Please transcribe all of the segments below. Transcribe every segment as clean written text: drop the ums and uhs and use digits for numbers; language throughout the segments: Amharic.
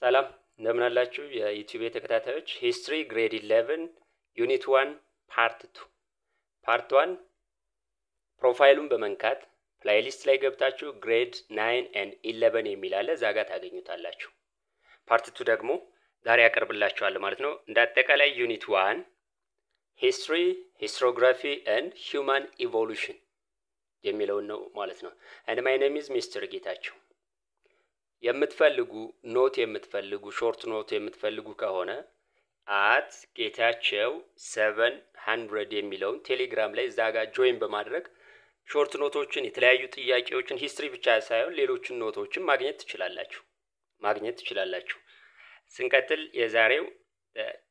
ሰላም እንደምን አላችሁ የዩቲዩብ ተከታታዮች ሂስትሪ ግሬድ 11 ዩኒት 1 ፓርት 2 ፓርት 1 ፕሮፋይሉን በመንካት ፕሌሊስት ላይ ገብታችሁ ግሬድ 9 and 11 የሚል አለ እዛ ጋር ታገኙታላችሁ። ፓርት 2 ደግሞ ዛሬ ያቀርብላችኋለሁ ማለት ነው። እንደ አጠቃላይ ዩኒት 1 ሂስትሪ ሂስቶግራፊ and human evolution የሚለው ነው ማለት ነው። and my name is Mr. ጌታቸው። የምትፈልጉ ኖት የምትፈልጉ ሾርት ኖት የምትፈልጉ ከሆነ at ጌታቸው 700 የሚለውን ቴሌግራም ላይ ዛጋ ጆይን በማድረግ ሾርት ኖቶችን የተለያዩ ጥያቄዎችን ሂስትሪ ብቻ ሳይሆን ሌሎችን ኖቶችን ማግኘት ትችላላችሁ። ስንቀጥል የዛሬው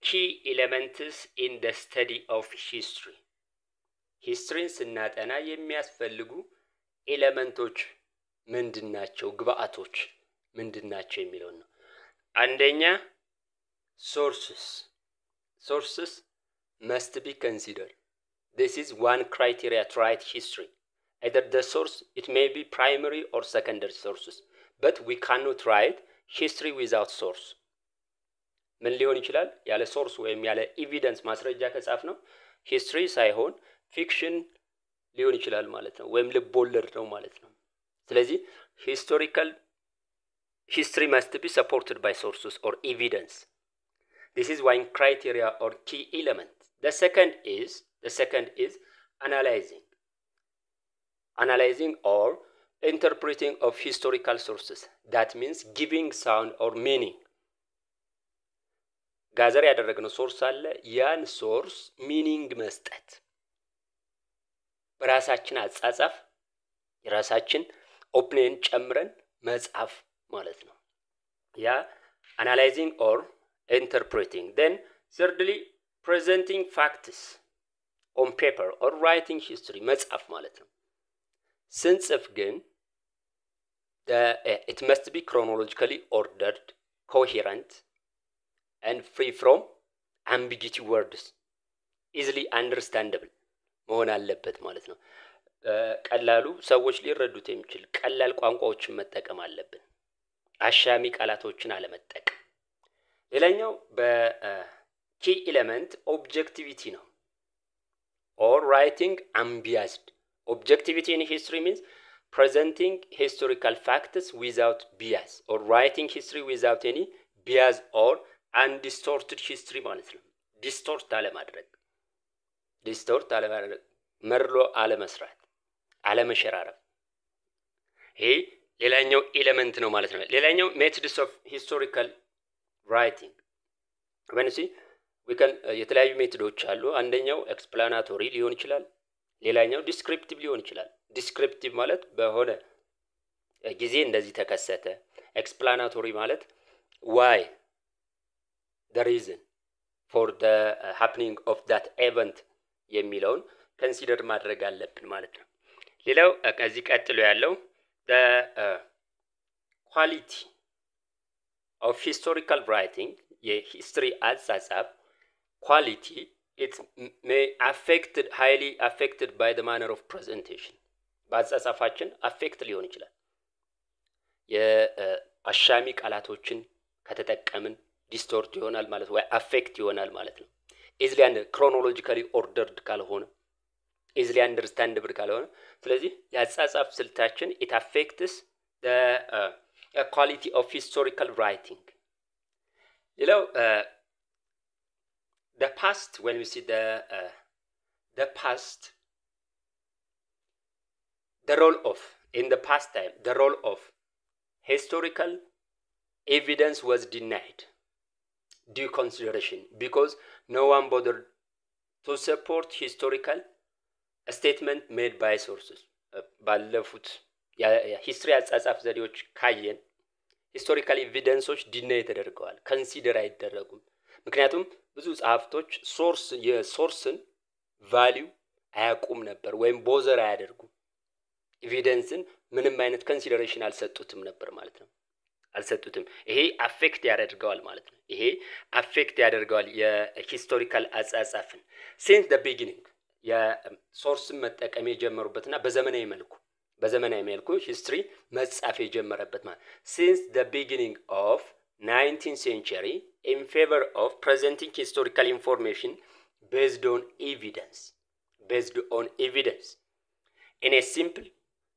key elements in the study of history ሂስትሪን ስናጠና የሚያስፈልጉ ኤሌመንቶች ምንድናቸው ግብአቶች ምንድናቸው የሚለው ነው። አንደኛ sources must be considered. This is one criteria to write history. Either the source, it may be primary or secondary sources, but we cannot write history without source. ምን ሊሆን ይችላል? ያለ ሶርስ ወይም ያለ ኤቪደንስ ማስረጃ ከጻፍ ነው ሂስትሪ ሳይሆን ፊክሽን ሊሆን ይችላል ማለት ነው ወይም ልቦለድ ነው ማለት ነው። ስለዚህ history must be supported by sources or evidence. This is one criteria or key element. The second is analyzing or interpreting of historical sources. That means giving sound or meaning. ጋዘር ያደረግነው ሶርስ አለ ያን ሶርስ ሚኒንግ መስጠት በራሳችን አጻጻፍ የራሳችን ኦፒኒየን ጨምረን መጻፍ ማለት ነው። ያ analyzing or interpreting. Then thirdly presenting facts on paper or writing history መጻፍ ማለት ነው። ስንጽፍ ግን it must be chronologically ordered, coherent and free from ambiguity words, easily understandable መሆን አለበት ማለት ነው። ቀላሉ ሰዎች ሊረዱት የሚችል ቀላል ቋንቋዎችን መጠቀም አለብን። አሻሚ ቃላቶችን አለመጠቀም። ሌላኛው key element objectivity ነው or writing unbiased. Objectivity in history means presenting historical facts without bias or writing history without any bias or undistorted history ማለት ነው። ዲስቶርት አለማድረግ መርሎ አለመስራት አለመሸራረፍ ይሄ ሌላኛው ኤሌመንት ነው ማለት ነው። ሌላኛው methods of historical writing when you see we can የተለያዩ ሜቶዶች አሉ። አንደኛው ኤክስፕላናቶሪ ሊሆን ይችላል ሌላኛው ዲስክሪፕቲቭ ሊሆን ይችላል። ዲስክሪፕቲቭ ማለት በሆነ ጊዜ እንደዚህ ተከሰተ ኤክስፕላናቶሪ ማለት why the reason for the happening of that event የሚለውን consider ማድረግ አለብን ማለት ነው። ሌላው ከዚህ ቀጥሎ ያለው the quality of historical writing የሂስትሪ አጻጻፍ quality it may highly affected by the manner of presentation. በአጻጻፋችን affect ሊሆን ይችላል። የአሻሚ ቃላቶችን ከተጠቀምን ዲስቶርት ይሆናል ማለት ወይ affect ይሆናል ማለት ነው። easily and chronologically ordered ካልሆነ easily understandable ካልሆነ ስለዚህ የአጻጻፍ ስልታችን it affects the quality of historical writing. ሌላው the past when we see the past the role of in the past time the role of historical evidence was denied due consideration because no one bothered to support historical statement made by sources. ባለፉት የሂስትሪ አጻጻፍ ዘዴዎች ካየን ሂስቶሪካል ኤቪደንሶች ዲናይ ተደርገዋል ኮንሲደር አይደረጉም። ምክንያቱም ብዙ ጻፍቶች የሶርስን ቫልዩ አያቁም ነበር ወይም ቦዘር አያደርጉም ኤቪደንስን ምንም አይነት ኮንሲደሬሽን አልሰጡትም ነበር ማለት ነው። ይሄ አፌክት ያደርገዋል ማለት ነው። ይሄ አፌክት ያደርገዋል የሂስቶሪካል አጻጻፍን since the beginning የሶርስን መጠቀም የጀመሩበትና በዘመናዊ መልኩ ሂስትሪ መጻፍ የጀመረበት ማለት since the beginning of 19th century in favor of presenting historical information based on evidence in a simple,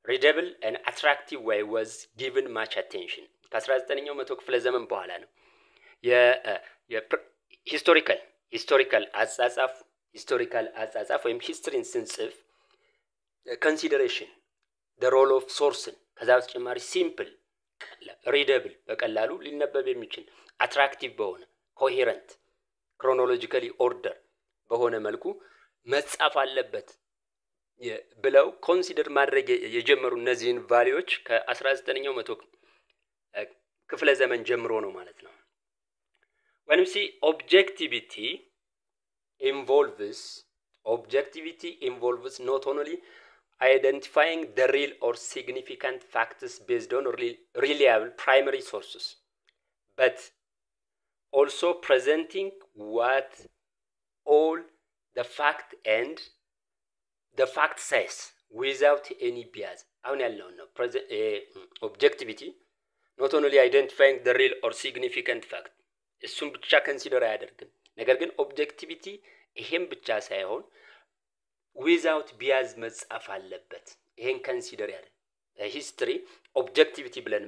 readable and attractive way was given much attention. ከ19ኛው መቶ ክፍለ ዘመን በኋላ ነው ሂስቶሪካል አጻጻፍ ወይም ሂስትሪን ስንጽፍ consideration the role of source ከዛ በተጨማሪ simple readable በቀላሉ ሊነበብ የሚችል attractive በሆነ coherent chronologically order በሆነ መልኩ መጻፍ አለበት ብለው ኮንሲደር ማድረግ የጀመሩ እነዚህን ቫልዩዎች ከ19ኛው መቶ ክፍለ ዘመን ጀምሮ ነው ማለት ነው። when we see objectivity involves not only identifying the real or significant facts based on reliable primary sources, but also presenting what all the fact and the fact says without any bias. አሁን ያለው ነው objectivity not only identifying the real or significant fact እሱን ብቻ ኮንሲደር አያደርግም። ነገር ግን objectivity ይሄን ብቻ ሳይሆን without bias መጻፍ አለበት። ይሄን ኮንሲደር ያደርግ history objectivity ብለን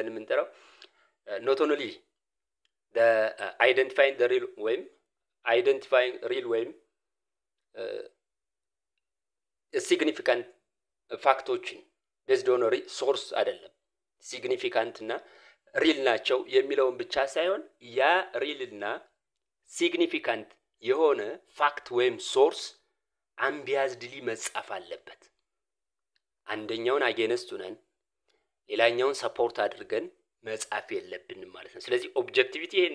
የምንጠራው not only the identifying the real ወይም significant ፋክቶችን based on source አይደለም significant እና real ናቸው የሚለውን ብቻ ሳይሆን ያ real እና significant የሆነ ፋክት ወይም ሶርስ አንቢያዝድሊ መጻፍ አለበት። አንደኛውን አጌንስት ሆነን ሌላኛውን ሰፖርት አድርገን መጻፍ የለብንም ማለት ነው። ስለዚህ ኦብጀክቲቪቲ ይሄን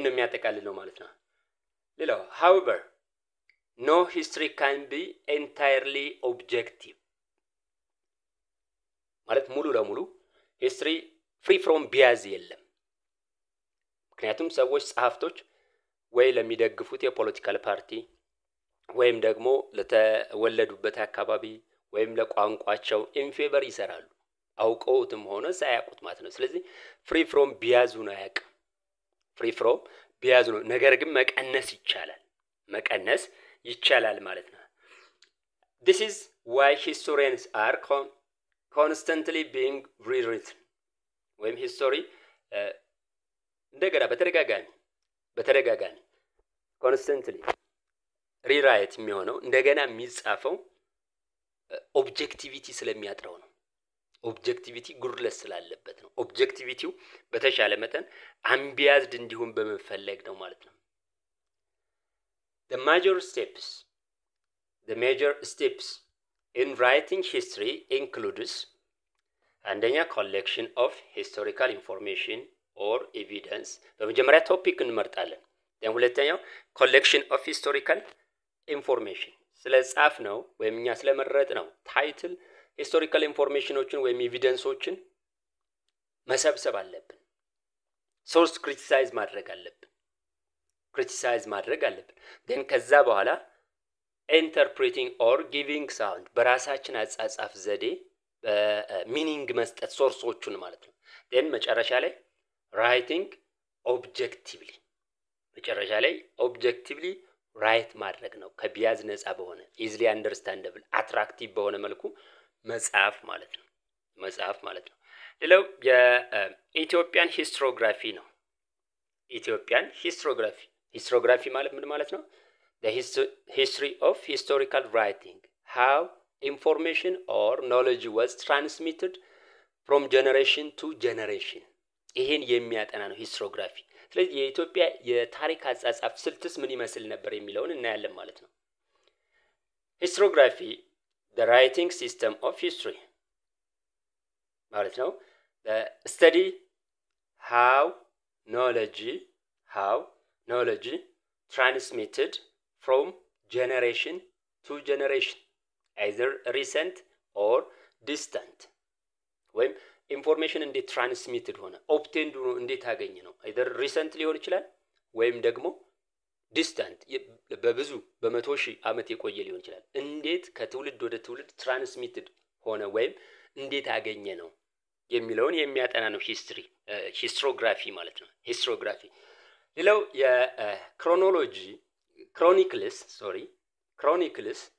ነው የሚያጠቃልለው ማለት ነው። ሌላው however no history can be entirely objective ማለት ሙሉ ለሙሉ history free from bias የለም። ምክንያቱም ሰዎች ጻፍቶች ወይ ለሚደግፉት የፖለቲካል ፓርቲ ወይም ደግሞ ለተወለዱበት አካባቢ ወይም ለቋንቋቸው ኢን ፌቨር ይሰራሉ አውቀውትም ሆነ ሳያውቁት ማለት ነው። ስለዚህ free from bias ነው ያውቅ ነው። ነገር ግን መቀነስ ይቻላል ማለት ነው። This is why historians are constantly being rewritten ወይም history እንደገና በተደጋጋሚ constantly rewrite የሚሆነው እንደገና የሚጻፈው ኦብጀክቲቪቲ ስለሚያጥረው ነው። ኦብጀክቲቪቲ ጉድለት ስላለበት ነው። ኦብጀክቲቪቲው በተሻለ መጠን አንቢያዝድ እንዲሆን በመፈለግ ነው ማለት ነው። The major steps in writing history includes አንደኛ collection of historical information or evidence በመጀመሪያ ቶፒክ እንመርጣለን። ሁለተኛው collection of historical information ስለጻፍ ነው ወይም እኛ ስለመረጥ ነው ታይትል historical informationዎችን ወይም ኤቪደንሶችን መሰብሰብ አለብን። ሶርስ ክሪቲሳይዝ ማድረግ አለብን። then ከዛ በኋላ interpreting or giving sound በራሳችን አጻጻፍ ዘዴ ሚኒንግ መስጠት ሶርሶቹን ማለት ነው። then መጨረሻ ላይ writing objectively ራይት ማድረግ ነው። ከቢያዝ ነፃ በሆነ easily understandable attractive በሆነ መልኩ መጻፍ ማለት ነው። ሌላው የኢትዮጵያን ሂስቶግራፊ ነው። ሂስቶግራፊ ማለት ምን ማለት ነው? the history of historical writing, how information or knowledge was transmitted from generation to generation ይሄን የሚያጠና ነው ሂስቶግራፊ። ስለዚህ የኢትዮጵያ የታሪክ አጻጻፍ ስልትስ ምን ይመስል ነበር የሚለውን እናያለን ማለት ነው። ሂስቶግራፊ the writing system of history ማለት ነው። the study how knowledge transmitted from generation to generation either recent or distant ወይም ኢንፎርሜሽን እንዴት ትራንስሚትድ ሆነ ኦብቴንድ ሆነ እንዴት አገኘ ነው either recent ሊሆን ይችላል ወይም ደግሞ distant በብዙ በመቶ ሺህ ዓመት የቆየ ሊሆን ይችላል። እንዴት ከትውልድ ወደ ትውልድ ትራንስሚትድ ሆነ ወይም እንዴት አገኘ ነው የሚለውን የሚያጠና ነው ሂስትሮግራፊ ማለት ነው። ሂስትሮግራፊ ሌላው የክሮኖሎጂ chronicles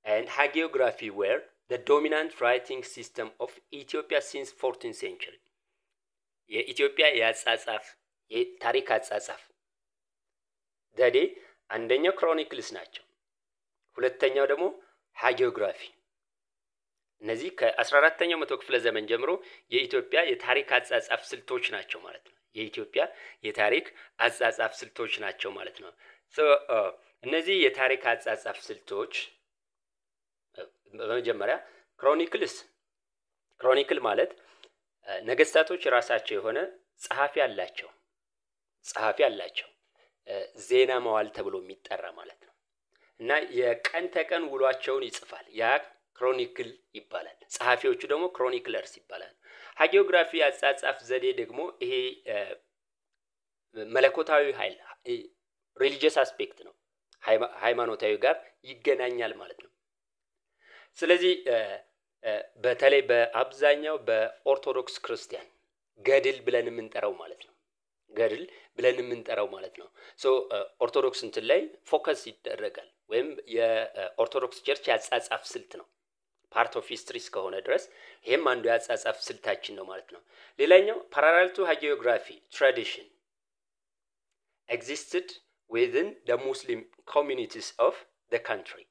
and hagiography were the dominant writing system of Ethiopia since 14th century የኢትዮጵያ የአጻጻፍ የታሪክ አጻጻፍ ዘዴ አንደኛው ክሮኒክልስ ናቸው። ሁለተኛው ደግሞ ሃጂኦግራፊ። እነዚህ ከ14ኛው መቶ ክፍለ ዘመን ጀምሮ የኢትዮጵያ የታሪክ አጻጻፍ ስልቶች ናቸው ማለት ነው። የኢትዮጵያ የታሪክ አጻጻፍ ስልቶች ናቸው ማለት ነው። እነዚህ የታሪክ አጻጻፍ ስልቶች በመጀመሪያ ክሮኒክል ማለት ነገስታቶች ራሳቸው የሆነ ጸሐፊ አላቸው ዜና መዋል ተብሎ የሚጠራ ማለት ነው። እና የቀን ተቀን ውሏቸውን ይጽፋል። ያ ክሮኒክል ይባላል። ጸሐፊዎቹ ደግሞ ክሮኒክለርስ ይባላል። ሃጂኦግራፊ አጻጻፍ ዘዴ ደግሞ ይሄ መለኮታዊ ኃይል ሪሊጂየስ አስፔክት ነው። ሃይማኖታዊ ጋር ይገናኛል ማለት ነው። ስለዚህ በተለይ በአብዛኛው በኦርቶዶክስ ክርስቲያን ገድል ብለን የምንጠራው ማለት ነው። ኦርቶዶክስ እንትን ላይ ፎከስ ይደረጋል ወይም የኦርቶዶክስ ቸርች ያጻጻፍ ስልት ነው። ፓርት ኦፍ ሂስትሪ እስከሆነ ድረስ ይሄም አንዱ ያጻጻፍ ስልታችን ነው ማለት ነው። ሌላኛው parallel to hagiography tradition existed within the Muslim communities of the country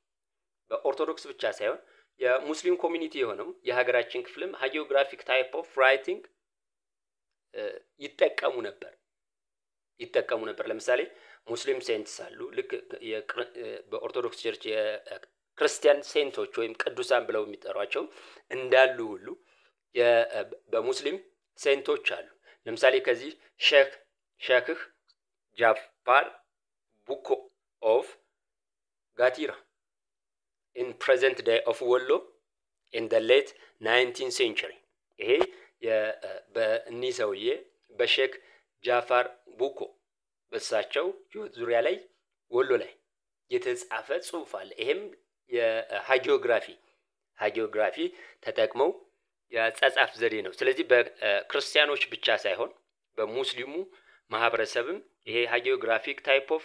በኦርቶዶክስ ብቻ ሳይሆን የሙስሊም ኮሚኒቲ የሆነው የሀገራችን ክፍልም ሃጂኦግራፊክ ታይፕ ኦፍ ራይቲንግ ይጠቀሙ ነበር። ለምሳሌ ሙስሊም ሴንትስ አሉ። ልክ በኦርቶዶክስ ቸርች የክርስቲያን ሴንቶች ወይም ቅዱሳን ብለው የሚጠሯቸው እንዳሉ ሁሉ በሙስሊም ሴንቶች አሉ። ለምሳሌ ከዚህ ሼክ ጃፋር ቡኮ ኦፍ ጋቲራ in present day of Wollo in the late 19th century ይሄ በእኒሰውዬ በሼክ ጃፋር ቡኮ በሳቸው ዙሪያ ላይ ወሎ ላይ የተጻፈ ጽሑፍ አለ። ይሄም የሃጂኦግራፊ ተጠቅመው ያጻጻፍ ዘዴ ነው። ስለዚህ በክርስቲያኖች ብቻ ሳይሆን በሙስሊሙ ማህበረሰብም ይሄ ሃጂኦግራፊክ ታይፕ ኦፍ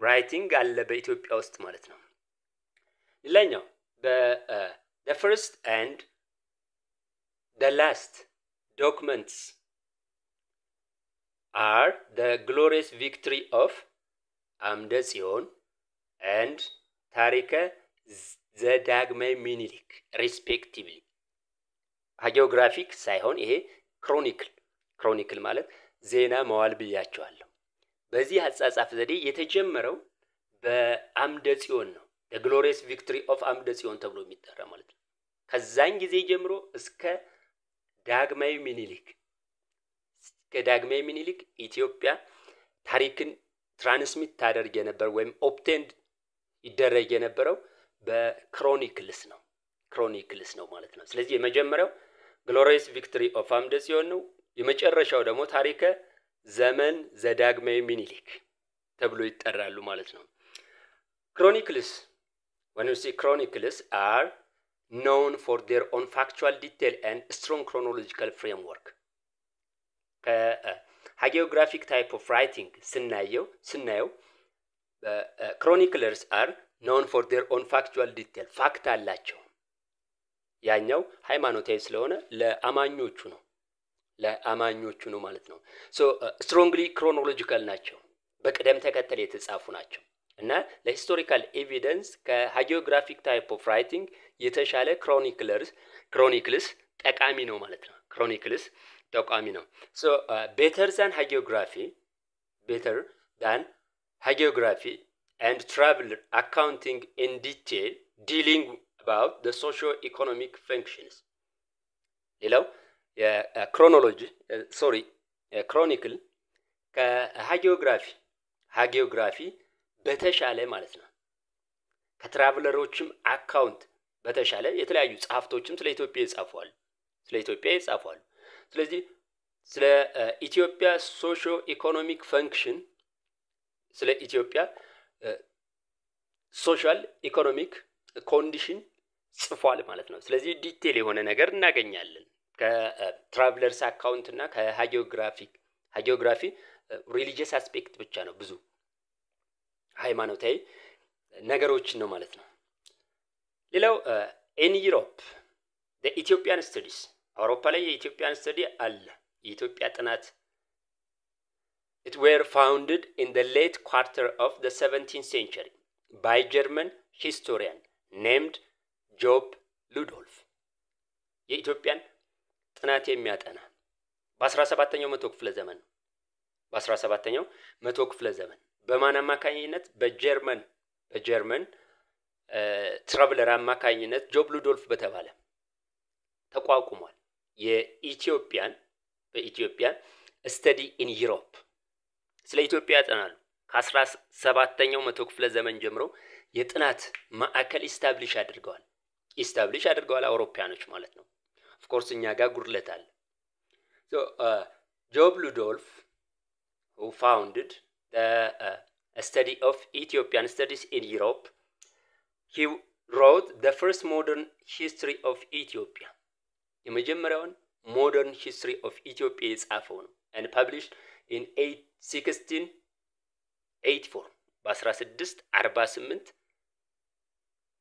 ራይቲንግ አለ በኢትዮጵያ ውስጥ ማለት ነው። ሌላኛው the first and the last documents are the glorious victory of አምደ ጽዮን and ታሪከ ዘዳግማዊ ሚኒሊክ respectively ሃጂኦግራፊክ ሳይሆን ይሄ ክሮኒክል ማለት ዜና መዋል ብያቸዋለሁ። በዚህ አጻጻፍ ዘዴ የተጀመረው በአምደ ጽዮን ነው። the glorious victory of አምደ ጽዮን ተብሎ የሚጠራ ማለት ነው። ከዛን ጊዜ ጀምሮ እስከ ዳግማዊ ሚኒሊክ ኢትዮጵያ ታሪክን ትራንስሚት ታደርግ የነበር ወይም ኦብቴንድ ይደረግ የነበረው በክሮኒክልስ ነው ማለት ነው። ስለዚህ የመጀመሪያው glorious victory of አምደ ጽዮን ነው። የመጨረሻው ደግሞ ታሪከ ዘመን ዘዳግማዊ ሚኒሊክ ተብሎ ይጠራሉ ማለት ነው። Chronicles, when you see chronicles, are known for their own factual detail and strong chronological framework. Hagiographic type of writing ስናየው chroniclers are known for their own factual detail. ፋክት አላቸው። ያኛው ሃይማኖታዊ ስለሆነ ለአማኞቹ ነው ማለት ነው። strongly chronological ናቸው። በቅደም ተከተል የተጻፉ ናቸው። እና ለሂስቶሪካል ኤቪደንስ ከሃጂኦግራፊክ ታይፕ ኦፍ ራይቲንግ የተሻለ ክሮኒክልስ ጠቃሚ ነው ማለት ነው። better than hagiography and travel accounting in detail dealing about the socio-economic functions ሌላው ክሮኒክል ከሃጂኦግራፊ በተሻለ ማለት ነው። ከትራቨለሮችም አካውንት በተሻለ የተለያዩ ጻፍቶችም ስለ ኢትዮጵያ ይጻፋሉ። ስለዚህ ስለ ኢትዮጵያ ሶሺዮ ኢኮኖሚክ ፈንክሽን ስለ ኢትዮጵያ ሶሻል ኢኮኖሚክ ኮንዲሽን ጽፏል ማለት ነው። ስለዚህ ዲቴል የሆነ ነገር እናገኛለን ከትራቨለርስ አካውንት እና ከሃጂኦግራፊ ሪሊጂየስ አስፔክት ብቻ ነው ብዙ ሃይማኖታዊ ነገሮችን ነው ማለት ነው። ሌላው ኢን ዩሮፕ the Ethiopian studies አውሮፓ ላይ የኢትዮጵያን ስተዲ አለ። የኢትዮጵያ ጥናት it were founded in the late quarter of the 17th century by German historian named Job Ludolf የኢትዮጵያን ጥናት የሚያጠና በ17ኛው መቶ ክፍለ ዘመን በ17ኛው መቶ ክፍለ ዘመን በማን አማካኝነት በጀርመን ትራቨለር አማካኝነት ጆብ ሉዶልፍ በተባለ ተቋቁሟል። የኢትዮጵያን በኢትዮጵያ ስተዲ ኢን ዩሮፕ ስለ ኢትዮጵያ ያጠናሉ። ከ17ኛው መቶ ክፍለ ዘመን ጀምሮ የጥናት ማዕከል ኢስታብሊሽ አድርገዋል አውሮፓያኖች ማለት ነው። ኦፍ ኮርስ እኛ ጋር ጉድለት አለ። so Job Ludolf who founded the study of Ethiopian studies in Europe, he wrote the first modern history of Ethiopia. የመጀመሪያውን modern history of Ethiopia የጻፈው ነው and published in 1684 በ1648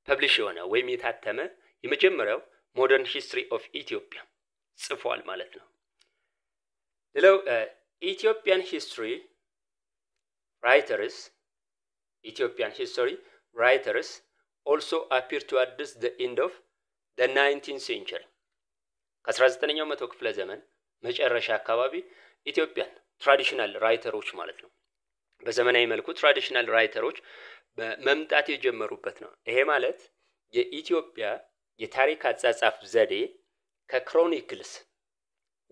ፐብሊሽ የሆነ ወይም የታተመ የመጀመሪያው modern history of Ethiopia ጽፏል ማለት ነው። ሌላው Ethiopian history writers also appear to address the end of the 19th century ከ19ኛው መቶ ክፍለ ዘመን መጨረሻ አካባቢ ኢትዮጵያን ትራዲሽናል ራይተሮች ማለት ነው በዘመናዊ መልኩ ትራዲሽናል ራይተሮች መምጣት የጀመሩበት ነው። ይሄ ማለት የኢትዮጵያ የታሪክ አጻጻፍ ዘዴ ከክሮኒክልስ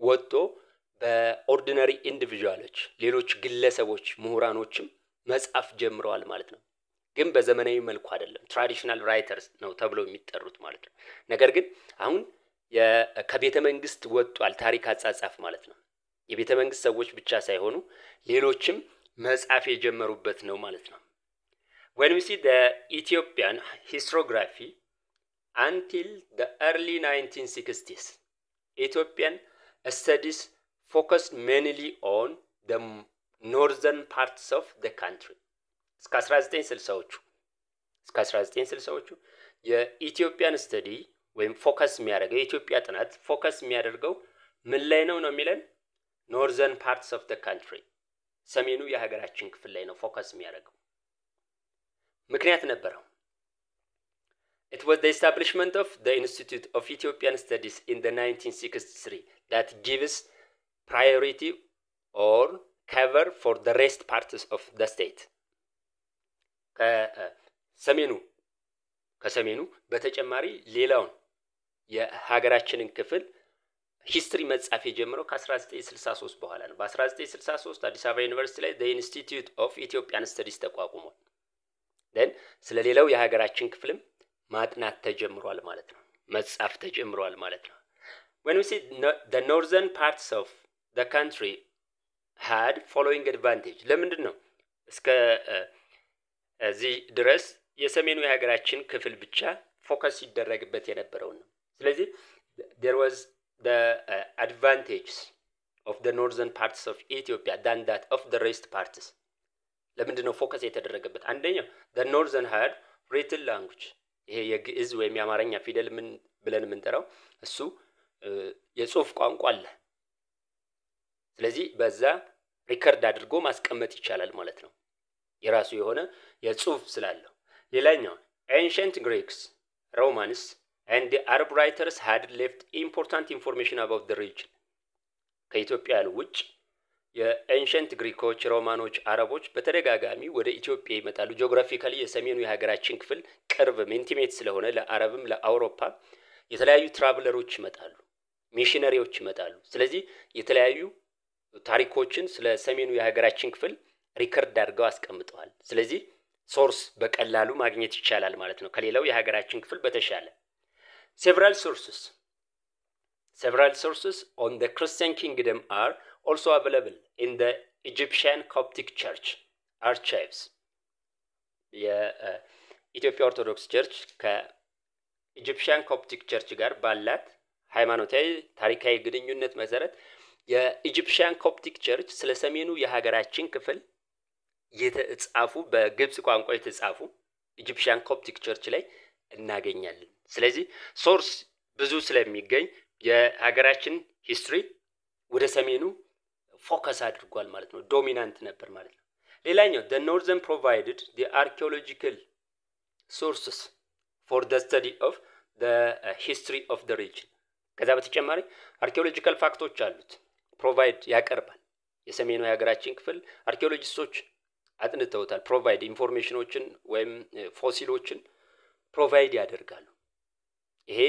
ወጥቶ በኦርዲናሪ ኢንዲቪጁዋሎች ሌሎች ግለሰቦች ምሁራኖችም መጻፍ ጀምረዋል ማለት ነው። ግን በዘመናዊ መልኩ አይደለም ትራዲሽናል ራይተርስ ነው ተብሎ የሚጠሩት ማለት ነው። ነገር ግን አሁን ከቤተ መንግስት ወጥቷል ታሪክ አጻጻፍ ማለት ነው። የቤተ መንግስት ሰዎች ብቻ ሳይሆኑ ሌሎችም መጻፍ የጀመሩበት ነው ማለት ነው። when we see the Ethiopian historiography until the early 1960s, Ethiopian studies focused mainly on the northern parts of the country. እስከ 1960ዎቹ የኢትዮጵያን ስተዲ ወይም ፎከስ የሚያደርገው የኢትዮጵያ ጥናት ፎከስ የሚያደርገው ምን ላይ ነው የሚለን northern parts of the country ሰሜኑ የሀገራችን ክፍል ላይ ነው ፎከስ የሚያደርገው። ምክንያት ነበረው። It was the establishment of the Institute of Ethiopian Studies in the 1963 that gives priority or cover for the rest parts of the state. ከሰሜኑ በተጨማሪ ሌላውን የሀገራችንን ክፍል ሂስትሪ መጻፍ የጀመረው ከ1963 በኋላ ነው። በ1963 አዲስ አበባ ዩኒቨርሲቲ ላይ the Institute of Ethiopian Studies ተቋቁሟል። then ስለሌላው የሀገራችን ክፍልም ማጥናት ተጀምሯል ማለት ነው። መጻፍ ተጀምሯል ማለት ነው። when we see the northern parts of the country had following advantage ለምንድን ነው እስከ እዚህ ድረስ የሰሜኑ የሀገራችን ክፍል ብቻ ፎከስ ይደረግበት የነበረው ነው። ስለዚህ there was the advantages of the northern parts of Ethiopia than that of the rest parts. ለምንድን ነው ፎከስ የተደረገበት? አንደኛው the northern had written language ይሄ የግዕዝ ወይም የአማርኛ ፊደል ምን ብለን የምንጠራው እሱ የጽሁፍ ቋንቋ አለ። ስለዚህ በዛ ሪከርድ አድርጎ ማስቀመጥ ይቻላል ማለት ነው የራሱ የሆነ የጽሁፍ ስላለው። ሌላኛው ancient Greeks, Romans and the Arab writers had left important information about the region. ከኢትዮጵያ ውጭ የኤንሸንት ግሪኮች፣ ሮማኖች፣ አረቦች በተደጋጋሚ ወደ ኢትዮጵያ ይመጣሉ። ጂኦግራፊካሊ የሰሜኑ የሀገራችን ክፍል ቅርብ ኢንቲሜት ስለሆነ ለአረብም ለአውሮፓ የተለያዩ ትራቨለሮች ይመጣሉ፣ ሚሽነሪዎች ይመጣሉ። ስለዚህ የተለያዩ ታሪኮችን ስለ ሰሜኑ የሀገራችን ክፍል ሪከርድ አድርገው አስቀምጠዋል። ስለዚህ ሶርስ በቀላሉ ማግኘት ይቻላል ማለት ነው ከሌላው የሀገራችን ክፍል በተሻለ። several sources on the Christian kingdom are also available in the Egyptian Coptic Church archives. የኢትዮጵያ ኦርቶዶክስ ቸርች ከኢጂፕሽያን ኮፕቲክ ቸርች ጋር ባላት ሃይማኖታዊ ታሪካዊ ግንኙነት መሰረት የኢጂፕሽያን ኮፕቲክ ቸርች ስለ ሰሜኑ የሀገራችን ክፍል የተጻፉ በግብጽ ቋንቋ የተጻፉ ኢጂፕሽያን ኮፕቲክ ቸርች ላይ እናገኛለን። ስለዚህ ሶርስ ብዙ ስለሚገኝ የሀገራችን ሂስትሪ ወደ ሰሜኑ ፎከስ አድርጓል ማለት ነው። ዶሚናንት ነበር ማለት ነው። ሌላኛው the northern provided the archaeological sources for the study of the history of the region። ከዛ በተጨማሪ አርኪኦሎጂካል ፋክቶች አሉት ፕሮቫይድ ያቀርባል። የሰሜኑ የሀገራችን ክፍል አርኪኦሎጂስቶች አጥንተውታል። ፕሮቫይድ ኢንፎርሜሽኖችን ወይም ፎሲሎችን ፕሮቫይድ ያደርጋሉ። ይሄ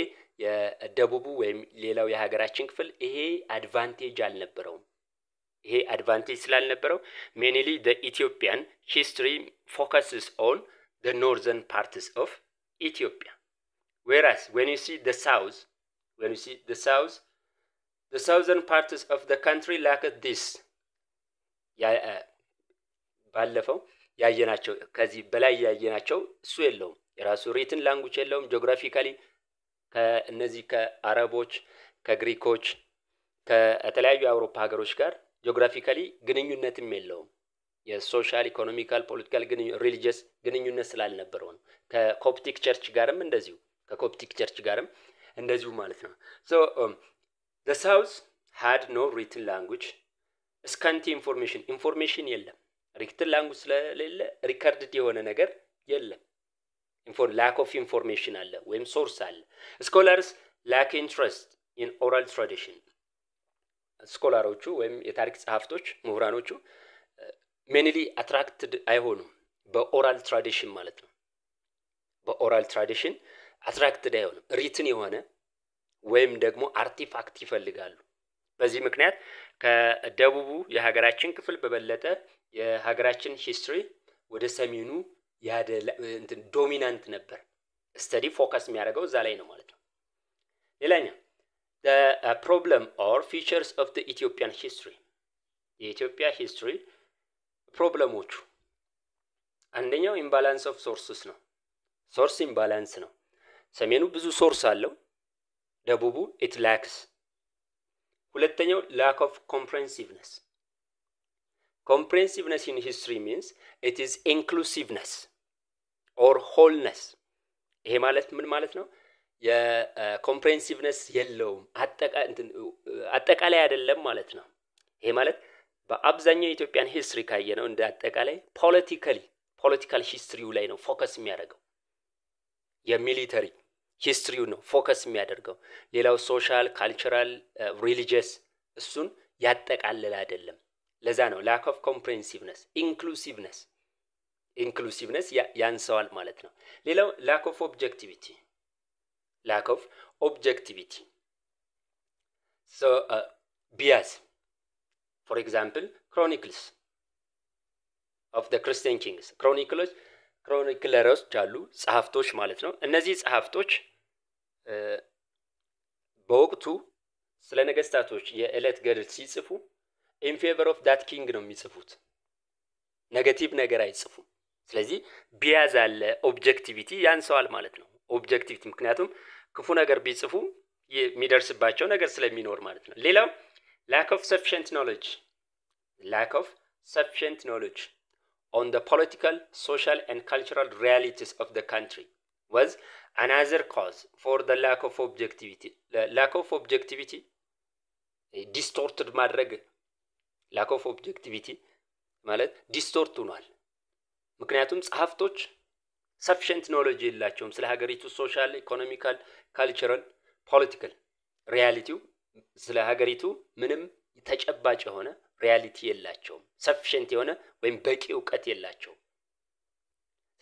የደቡቡ ወይም ሌላው የሀገራችን ክፍል ይሄ አድቫንቴጅ አልነበረውም። ይሄ አድቫንቴጅ ስላልነበረው mainly the Ethiopian history focuses on the northern parts of Ethiopia, whereas when you see the southern parts of the country lack this ባለፈው ያየናቸው ከዚህ በላይ ያየናቸው እሱ የለውም። የራሱ ሪትን ላንጉዌጅ የለውም። ጂኦግራፊካሊ ከእነዚህ ከአረቦች ከግሪኮች ከተለያዩ የአውሮፓ ሀገሮች ጋር ጂኦግራፊካሊ ግንኙነትም የለውም። የሶሻል ኢኮኖሚካል ፖለቲካል ሪሊጂየስ ግንኙነት ስላልነበረው ነው። ከኮፕቲክ ቸርች ጋርም እንደዚሁ ማለት ነው። so the south had no written language, scanty information የለም። written language ስለሌለ ሪከርድድ የሆነ ነገር የለም። lack of information አለ ወይም ሶርስ አለ። scholars lack interest in oral tradition። ስኮላሮቹ ወይም የታሪክ ጸሐፍቶች ምሁራኖቹ mainly attracted አይሆኑም በኦራል ትራዲሽን ማለት ነው። በኦራል ትራዲሽን attracted አይሆኑም። ሪትን የሆነ ወይም ደግሞ አርቲፋክት ይፈልጋሉ። በዚህ ምክንያት ከደቡቡ የሀገራችን ክፍል በበለጠ የሀገራችን ሂስትሪ ወደ ሰሜኑ ዶሚናንት ነበር። ስተዲ ፎከስ የሚያደርገው እዛ ላይ ነው ማለት ነው። ሌላኛው the problem or features of the Ethiopian history። የኢትዮጵያ ሂስትሪ ፕሮብለሞቹ አንደኛው ኢምባላንስ ኦፍ ሶርስስ ነው። ሶርስ ኢምባላንስ ነው። ሰሜኑ ብዙ ሶርስ አለው፣ ደቡቡ it lacks። ሁለተኛው lack of comprehensiveness in history means it is inclusiveness or wholeness። ይሄ ማለት ምን ማለት ነው? የኮምፕሬሄንሲቭነስ የለውም፣ አጠቃላይ አይደለም ማለት ነው። ይሄ ማለት በአብዛኛው የኢትዮጵያን ሂስትሪ ካየነው እንደ አጠቃላይ ፖለቲካል ሂስትሪው ላይ ነው ፎከስ የሚያደርገው። የሚሊተሪ ሂስትሪው ነው ፎከስ የሚያደርገው። ሌላው ሶሻል ካልቸራል ሪሊጂየስ እሱን ያጠቃልል አይደለም። ለዛ ነው lack of comprehensiveness inclusiveness ያንሰዋል ማለት ነው። ሌላው lack of objectivity so bias. For example, chronicles of the Christian kings chroniclers አሉ ጸሐፍቶች ማለት ነው። እነዚህ ጸሐፍቶች በወቅቱ ስለ ነገስታቶች የዕለት ገድል ሲጽፉ in favor of that king ነው የሚጽፉት፣ ኔጌቲቭ ነገር አይጽፉም። ስለዚህ ቢያዝ አለ፣ ኦብጀክቲቪቲ ያንሰዋል ማለት ነው። ኦብጀክቲቪቲ ምክንያቱም ክፉ ነገር ቢጽፉ የሚደርስባቸው ነገር ስለሚኖር ማለት ነው። ሌላው lack of sufficient knowledge on the political, social and cultural realities of the country was another cause for the lack of objectivity distorted ማድረግ lack of objectivity ማለት ዲስቶርት ሆኗል። ምክንያቱም ጸሐፍቶች sufficient knowledge የላቸውም ስለ ሀገሪቱ ሶሻል ኢኮኖሚካል ካልቸራል ፖለቲካል ሪያሊቲው ስለ ሀገሪቱ ምንም ተጨባጭ የሆነ ሪያሊቲ የላቸውም። sufficient የሆነ ወይም በቂ ዕውቀት የላቸውም።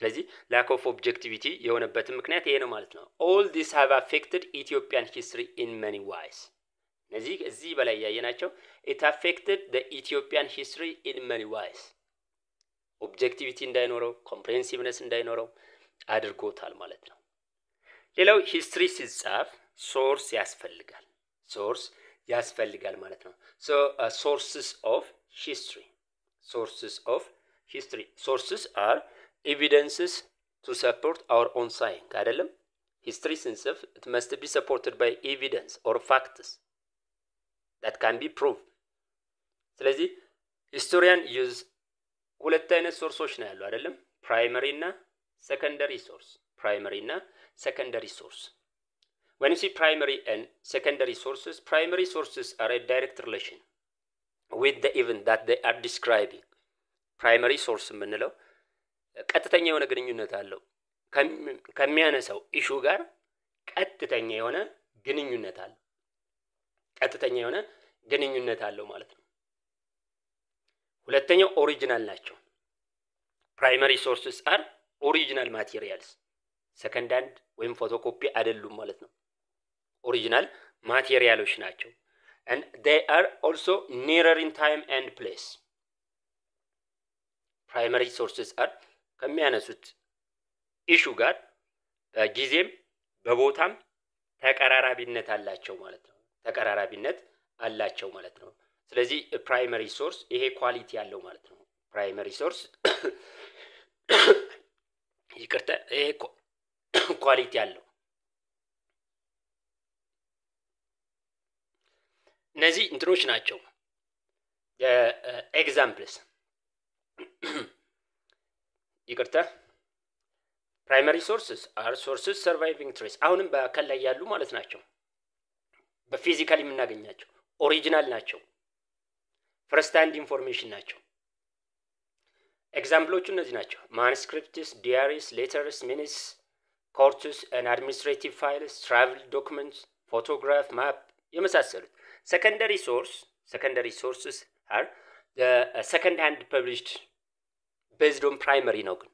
ስለዚህ lack of objectivity የሆነበት ምክንያት ይሄ ነው ማለት ነው። all these have affected Ethiopian history in many ways። እዚህ በላይ ያየናቸው it affected the Ethiopian history in many ways። ኦብጀክቲቪቲ እንዳይኖረው ኮምፕሬሄንሲቭነስ እንዳይኖረው አድርጎታል ማለት ነው። ሌላው ሂስትሪ ሲጻፍ ሶርስ ያስፈልጋል ማለት ነው። so sources of history sources are evidences to support our own saying አይደለም። history ስንጽፍ it must be supported by evidence or facts that can be proved ስለዚህ historian use ሁለት አይነት ሶርሶች ነው ያለው አይደለም primary እና secondary source primary እና secondary source when you see primary and secondary sources are a direct relation with the event that they are describing primary source የምንለው ቀጥተኛ የሆነ ግንኙነት አለው ከሚያነሳው ኢሹ ጋር ቀጥተኛ የሆነ ግንኙነት አለው ቀጥተኛ የሆነ ግንኙነት አለው ማለት ነው ሁለተኛው ኦሪጂናል ናቸው primary sources are original materials second hand ወይም ፎቶኮፒ አይደሉም ማለት ነው original ማቴሪያሎች ናቸው and they are also nearer in time and place primary sources are ከሚያነሱት ኢሹ ጋር በጊዜም በቦታም ተቀራራቢነት አላቸው ማለት ነው ተቀራራቢነት አላቸው ማለት ነው ስለዚህ primary source ይሄ ኳሊቲ ያለው ማለት ነው primary source ይቅርታ ይሄ ኳሊቲ ያለው እነዚህ እንትሮች ናቸው ኤግዛምፕልስ ይቅርታ primary sources are sources surviving trace አሁንም በአካል ላይ ያሉ ማለት ናቸው በፊዚካሊ የምናገኛቸው ኦሪጂናል ናቸው first hand information ናቸው ኤግዛምፕሎቹ እነዚህ ናቸው manuscripts diaries letters minutes courts and administrative files travel documents photograph map የመሳሰሉት secondary sources are the second hand published based on primary ነው ግን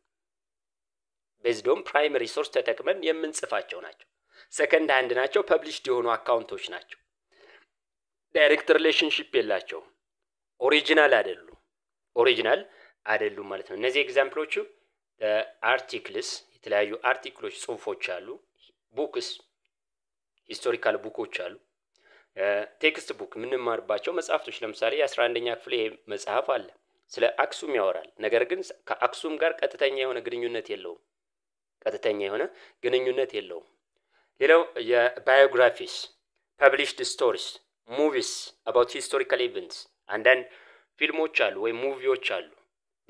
based on primary source ተጠቅመን የምንጽፋቸው ናቸው second hand ናቸው published የሆኑ አካውንቶች ናቸው direct relationship የላቸው original አይደሉም ማለት ነው እነዚህ ኤግዛምፕሎቹ articles የተለያዩ አርቲክሎች ጽሁፎች አሉ books historical bookዎች አሉ ቴክስት ቡክ ምንማርባቸው መጽሐፍቶች ለምሳሌ 11ኛ ክፍል መጽሐፍ አለ ስለ አክሱም ያወራል ነገር ግን ከአክሱም ጋር ቀጥተኛ የሆነ ግንኙነት የለውም ሌላው የባዮግራፊስ published stories movies about historical events አንዳንድ ፊልሞች አሉ ወይ ሙቪዎች አሉ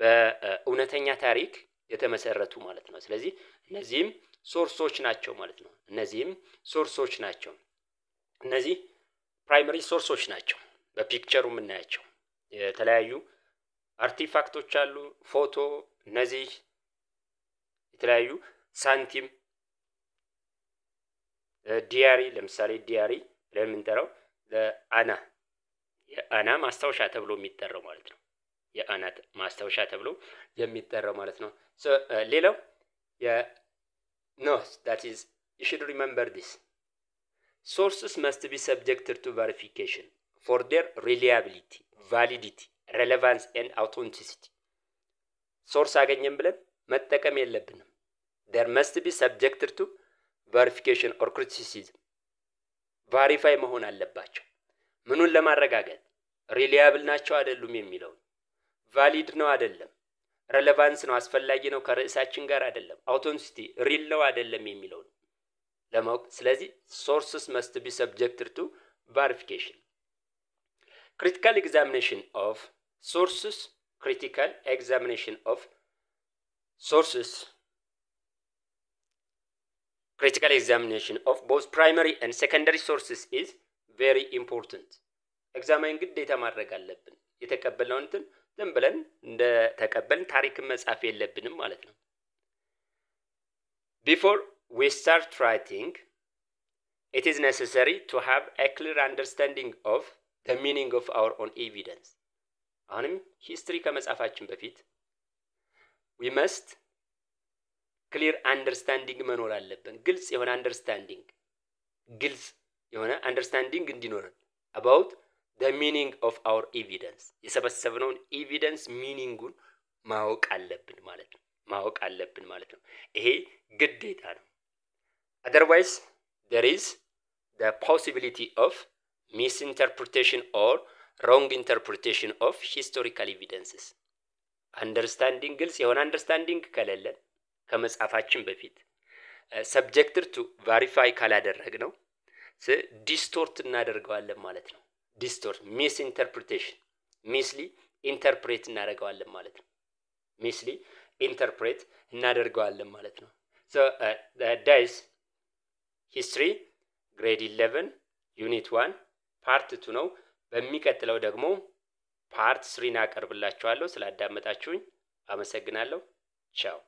በእውነተኛ ታሪክ የተመሰረቱ ማለት ነው ስለዚህ እነዚህም ሶርሶች ናቸው ማለት ነው እነዚህ primary sources ናቸው በፒክቸሩ የምናያቸው የተለያዩ አርቲፋክቶች አሉ ፎቶ እነዚህ የተለያዩ ሳንቲም ዲያሪ ለምሳሌ ዲያሪ ለምንጠራው የአና ማስታወሻ ተብሎ የሚጠራው ማለት ነው የአና ማስታወሻ ተብሎ የሚጠራው ማለት ነው ሌላው that is you should remember this sources must be subjected to verification for their reliability validity relevance and authenticity source አገኘን ብለን መጠቀም የለብንም there must be subjected to verification or criticism verify መሆን አለባቸው ምኑን ለማረጋገጥ reliable ናቸው አይደሉም የሚለው valid ነው አይደለም relevance ነው አስፈላጊ ነው ከርዕሳችን ጋር አይደለም authenticity real ነው አይደለም የሚለው ለማወቅ ስለዚህ sources must be subjected to verification critical examination of sources critical examination of both primary and secondary sources is very important examine ግዴታ ማድረግ አለብን የተቀበልነውን ዝም ብለን እንደ ተቀበልን ታሪክ መጻፍ የለብንም ማለት ነው before we start writing it is necessary to have a clear understanding of the meaning of our own evidence አሁንም history ከመጻፋችን በፊት we must clear understanding መኖር አለብን ግልጽ የሆነ understanding እንዲኖረን about the meaning of our evidence የሰበሰብነውን evidence meaningን ማወቅ አለብን ማለት ነው ይሄ ግዴታ ነው otherwise there is the possibility of misinterpretation or wrong interpretation of historical evidences understanding ግልጽ የሆነ understanding ከሌለን ከመጻፋችን በፊት ሰብጀክትድ ቱ ቫሪፋይ ካላደረግነው ዲስቶርት እናደርገዋለን ማለት ነው። ዲስቶርት ሚስ ኢንተርፕሪቴሽን ሚስሊ ኢንተርፕሬት እናደርገዋለን ማለት ነው። ሚስሊ ኢንተርፕሬት እናደርገዋለን ማለት ነው። ሶ ዳይስ ሂስትሪ ግሬድ 11 ዩኒት 1 ፓርት 2 ነው። በሚቀጥለው ደግሞ ፓርት 3 አቀርብላችኋለሁ። ስላዳመጣችሁኝ አመሰግናለሁ። ቻው